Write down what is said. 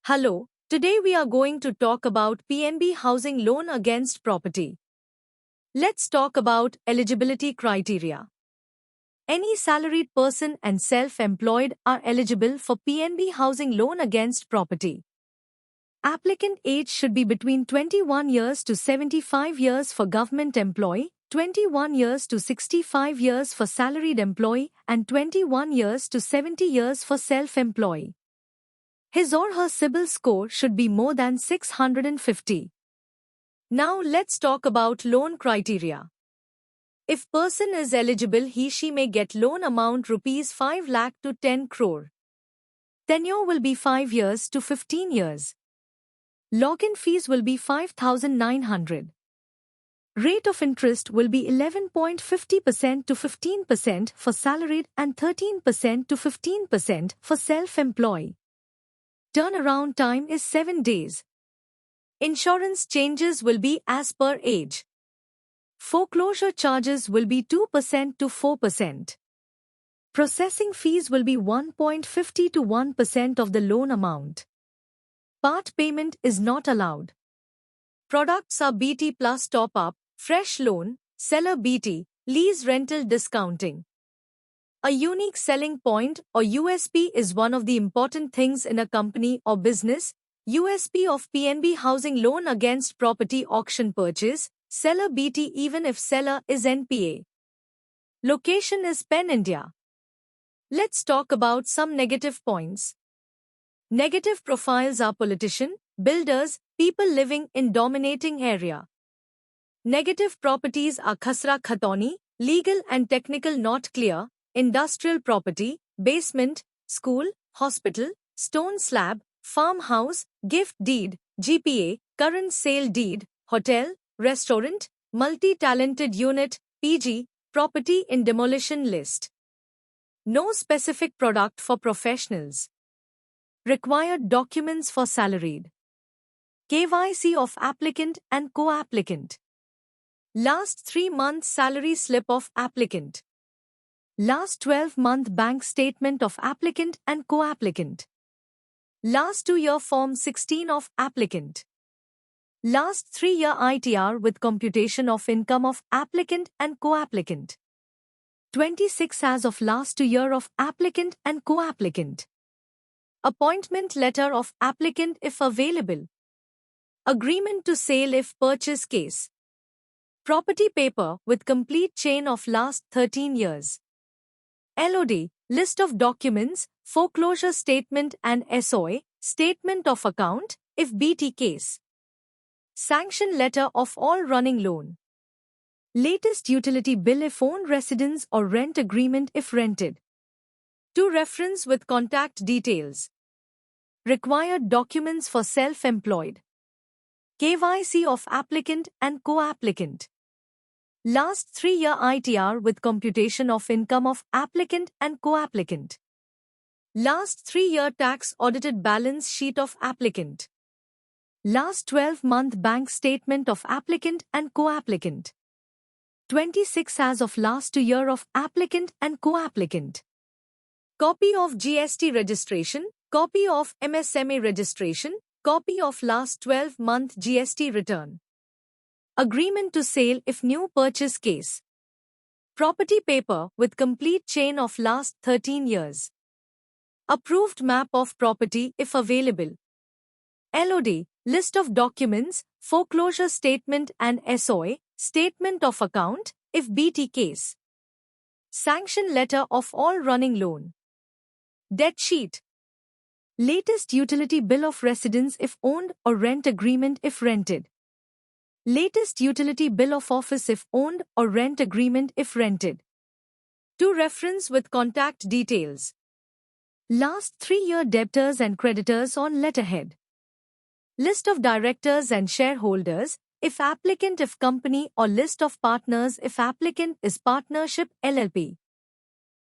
Hello, today we are going to talk about PNB Housing Loan Against Property. Let's talk about eligibility criteria. Any salaried person and self-employed are eligible for PNB Housing Loan Against Property. Applicant age should be between 21 years to 75 years for government employee, 21 years to 65 years for salaried employee, and 21 years to 70 years for self-employee. His or her CIBIL score should be more than 650. Now let's talk about loan criteria. If person is eligible, he/she may get loan amount rupees 5 lakh to 10 crore. Tenure will be 5 years to 15 years. Login fees will be 5,900. Rate of interest will be 11.50% to 15% for salaried and 13% to 15% for self-employed. Turnaround time is 7 days. Insurance changes will be as per age. Foreclosure charges will be 2% to 4%. Processing fees will be 1.50 to 1% of the loan amount. Part payment is not allowed. Products are BT plus top-up, fresh loan, seller BT, lease rental discounting. A unique selling point or USP is one of the important things in a company or business. USP of PNB Housing Loan Against Property Auction Purchase, seller BT even if seller is NPA. Location is Pen India. Let's talk about some negative points. Negative profiles are politician, builders, people living in dominating area. Negative properties are khasra khatoni, legal and technical not clear, industrial property, basement, school, hospital, stone slab, farmhouse, gift deed, GPA, current sale deed, hotel, restaurant, multi-talented unit, PG, property in demolition list. No specific product for professionals. Required documents for salaried. KYC of applicant and co-applicant. Last 3 months salary slip of applicant. Last 12-month bank statement of applicant and co-applicant. Last 2-year Form 16 of applicant. Last 3-year ITR with computation of income of applicant and co-applicant. 26 as of last 2 year of applicant and co-applicant. Appointment letter of applicant if available. Agreement to sale if purchase case. Property paper with complete chain of last 13 years. LOD, list of documents, foreclosure statement and SOA, statement of account, if BT case. Sanction letter of all running loan. Latest utility bill if owned residence or rent agreement if rented. To reference with contact details. Required documents for self-employed. KYC of applicant and co-applicant. Last 3-year ITR with computation of income of applicant and co-applicant. Last 3-year tax audited balance sheet of applicant. Last 12-month bank statement of applicant and co-applicant. 26 as of last 2 year of applicant and co-applicant. Copy of GST registration, copy of MSME registration, copy of last 12-month GST return. Agreement to sale if new purchase case. Property paper with complete chain of last 13 years. Approved map of property if available. LOD, list of documents, foreclosure statement and SOA, statement of account, if BT case. Sanction letter of all running loan. Debt sheet. Latest utility bill of residence if owned or rent agreement if rented. Latest utility bill of office if owned or rent agreement if rented. To reference with contact details. Last 3-year debtors and creditors on letterhead. List of directors and shareholders, if applicant if company or list of partners if applicant is partnership LLP.